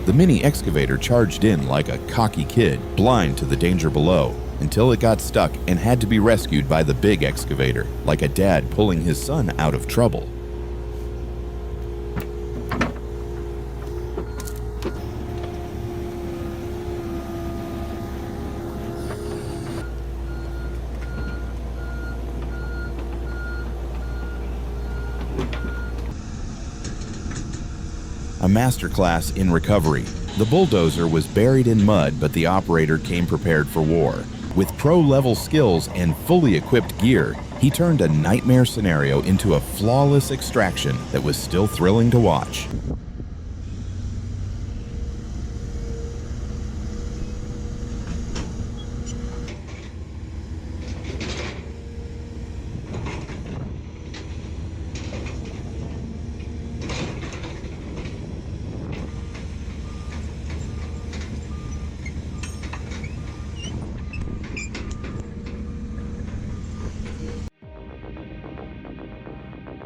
The mini excavator charged in like a cocky kid, blind to the danger below, until it got stuck and had to be rescued by the big excavator, like a dad pulling his son out of trouble. A masterclass in recovery. The bulldozer was buried in mud, but the operator came prepared for war. With pro-level skills and fully equipped gear, he turned a nightmare scenario into a flawless extraction that was still thrilling to watch.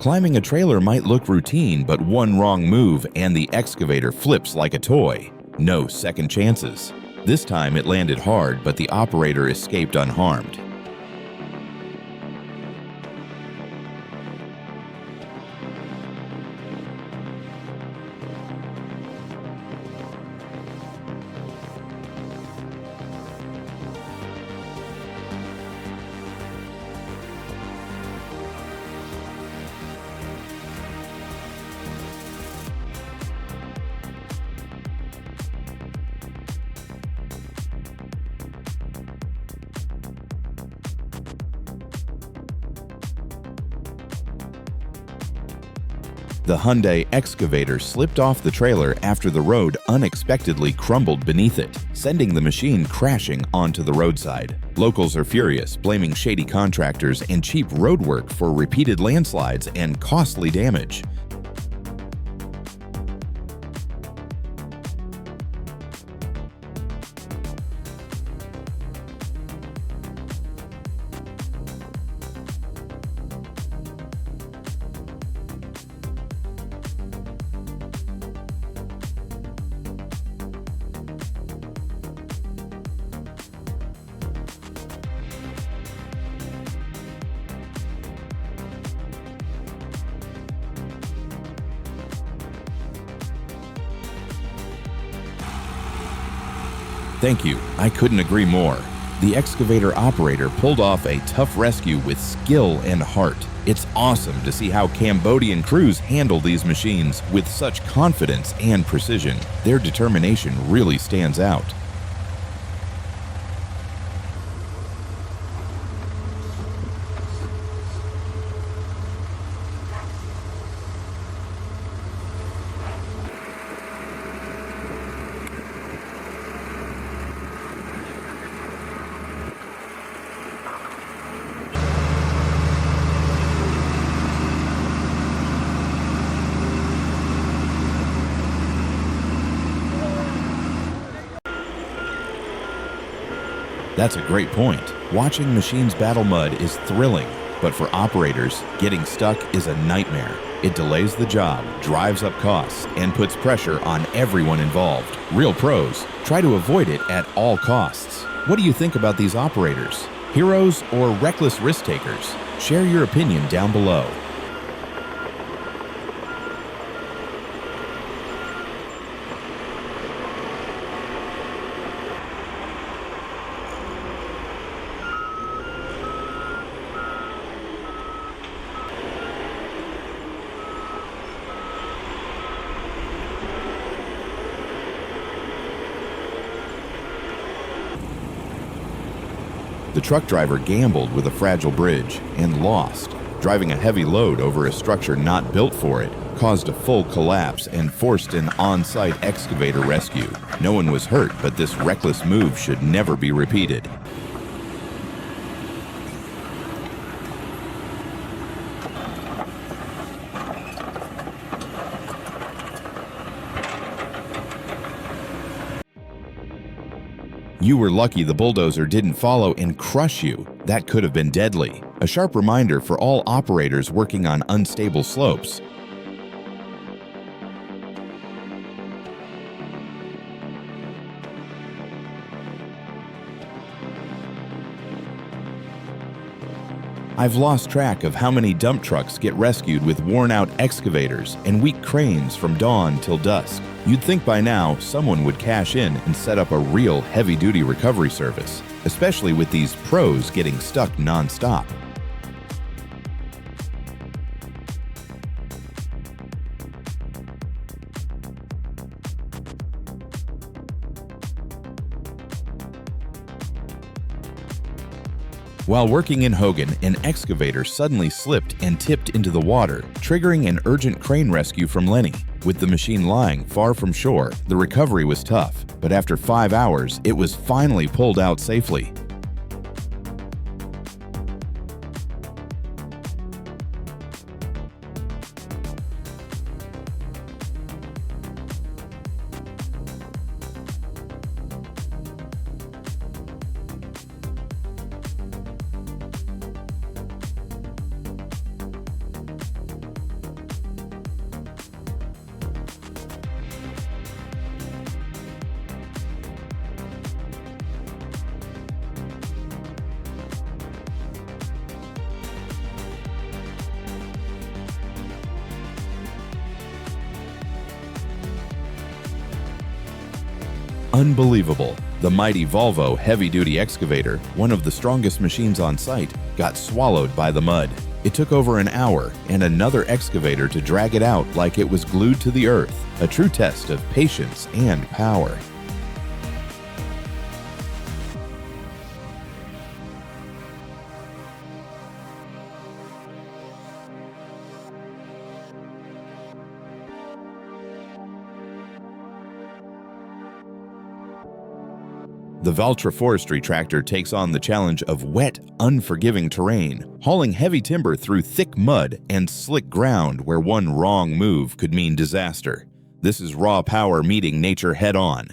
Climbing a trailer might look routine, but one wrong move and the excavator flips like a toy. No second chances. This time it landed hard, but the operator escaped unharmed. The Hyundai excavator slipped off the trailer after the road unexpectedly crumbled beneath it, sending the machine crashing onto the roadside. Locals are furious, blaming shady contractors and cheap roadwork for repeated landslides and costly damage. Thank you, I couldn't agree more. The excavator operator pulled off a tough rescue with skill and heart. It's awesome to see how Cambodian crews handle these machines with such confidence and precision. Their determination really stands out. That's a great point. Watching machines battle mud is thrilling, but for operators, getting stuck is a nightmare. It delays the job, drives up costs, and puts pressure on everyone involved. Real pros try to avoid it at all costs. What do you think about these operators? Heroes or reckless risk takers? Share your opinion down below. The truck driver gambled with a fragile bridge and lost. Driving a heavy load over a structure not built for it caused a full collapse and forced an on-site excavator rescue. No one was hurt, but this reckless move should never be repeated. You were lucky the bulldozer didn't follow and crush you. That could have been deadly. A sharp reminder for all operators working on unstable slopes. I've lost track of how many dump trucks get rescued with worn-out excavators and weak cranes from dawn till dusk. You'd think by now someone would cash in and set up a real heavy-duty recovery service, especially with these pros getting stuck non-stop. While working in Hogan, an excavator suddenly slipped and tipped into the water, triggering an urgent crane rescue from Lenny. With the machine lying far from shore, the recovery was tough, but after 5 hours, it was finally pulled out safely. Unbelievable! The mighty Volvo heavy-duty excavator, one of the strongest machines on site, got swallowed by the mud. It took over an hour and another excavator to drag it out like it was glued to the earth, a true test of patience and power. The Valtra forestry tractor takes on the challenge of wet, unforgiving terrain, hauling heavy timber through thick mud and slick ground where one wrong move could mean disaster. This is raw power meeting nature head-on.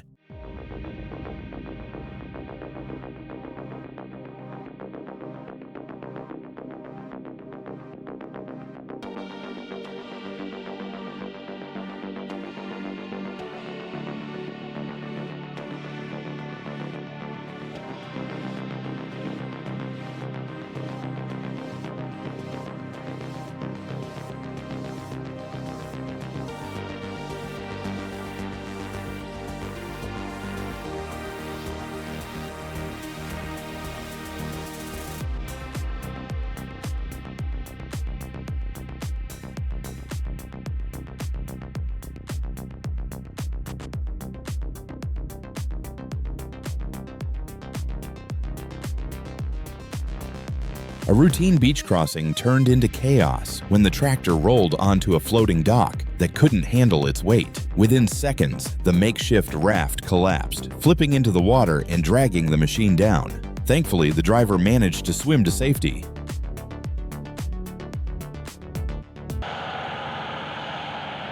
A routine beach crossing turned into chaos when the tractor rolled onto a floating dock that couldn't handle its weight. Within seconds, the makeshift raft collapsed, flipping into the water and dragging the machine down. Thankfully, the driver managed to swim to safety.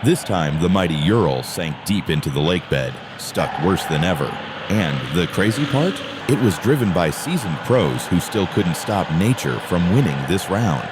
This time, the mighty Ural sank deep into the lake bed, stuck worse than ever. And the crazy part? It was driven by seasoned pros who still couldn't stop nature from winning this round.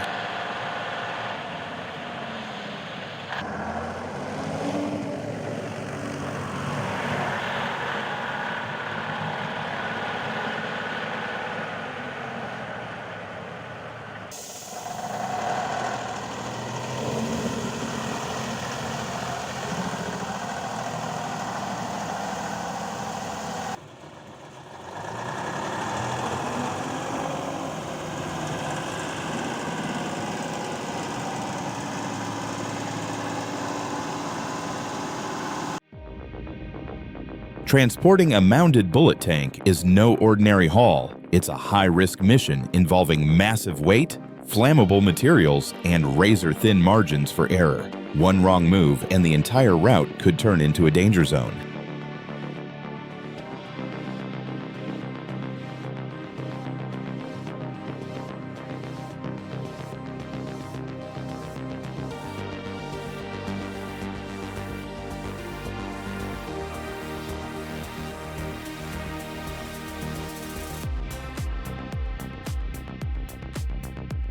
Transporting a mounted bullet tank is no ordinary haul. It's a high-risk mission involving massive weight, flammable materials, and razor-thin margins for error. One wrong move and the entire route could turn into a danger zone.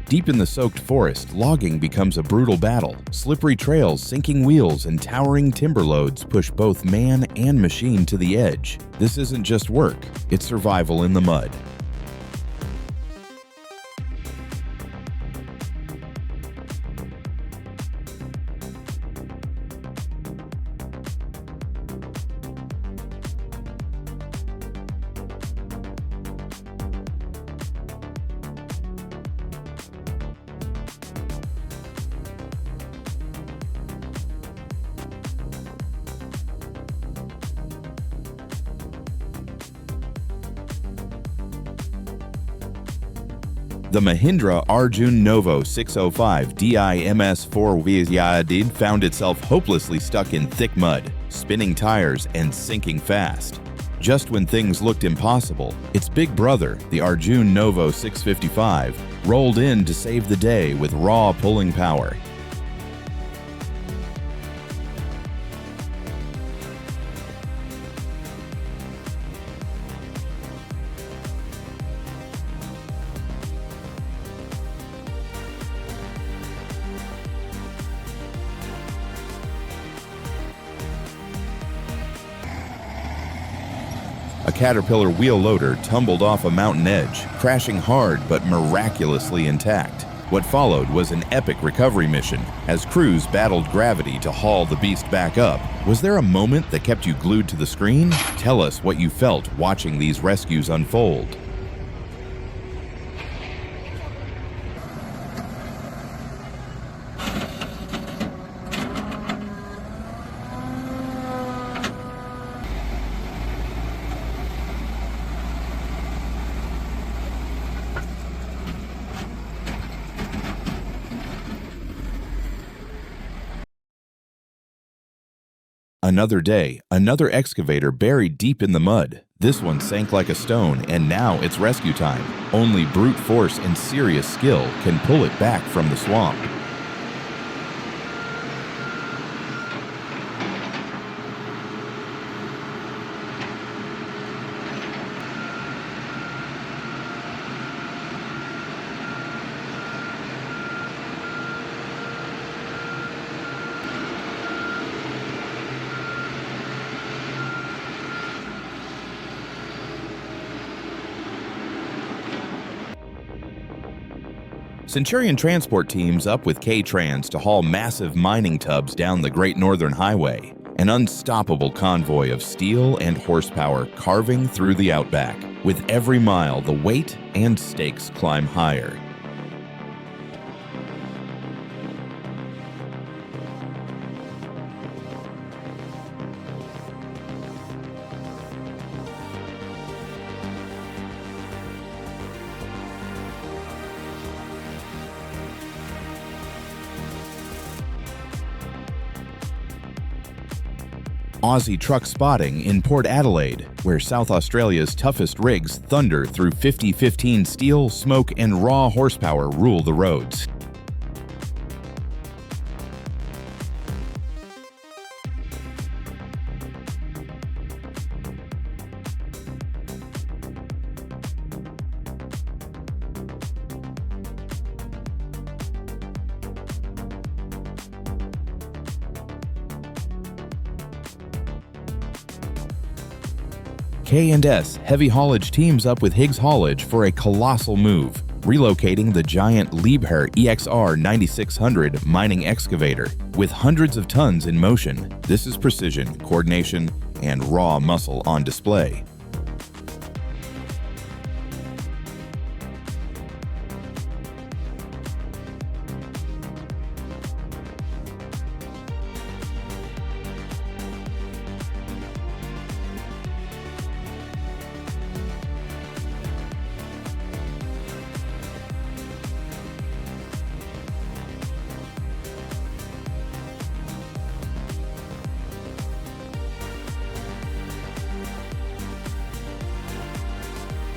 Deep in the soaked forest, logging becomes a brutal battle. Slippery trails, sinking wheels, and towering timber loads push both man and machine to the edge. This isn't just work, it's survival in the mud. The Mahindra Arjun Novo 605 DIMS4 found itself hopelessly stuck in thick mud, spinning tires, and sinking fast. Just when things looked impossible, its big brother, the Arjun Novo 655, rolled in to save the day with raw pulling power. A Caterpillar wheel loader tumbled off a mountain edge, crashing hard but miraculously intact. What followed was an epic recovery mission, as crews battled gravity to haul the beast back up. Was there a moment that kept you glued to the screen? Tell us what you felt watching these rescues unfold. Another day, another excavator buried deep in the mud. This one sank like a stone, and now it's rescue time. Only brute force and serious skill can pull it back from the swamp. Centurion transport teams up with K-Trans to haul massive mining tubs down the Great Northern Highway, an unstoppable convoy of steel and horsepower carving through the outback. With every mile, the weight and stakes climb higher. Aussie truck spotting in Port Adelaide, where South Australia's toughest rigs thunder through 50-15 steel, smoke, and raw horsepower rule the roads. K&S Heavy Haulage teams up with Higgs Haulage for a colossal move, relocating the giant Liebherr EXR 9600 mining excavator. With hundreds of tons in motion, this is precision, coordination, and raw muscle on display.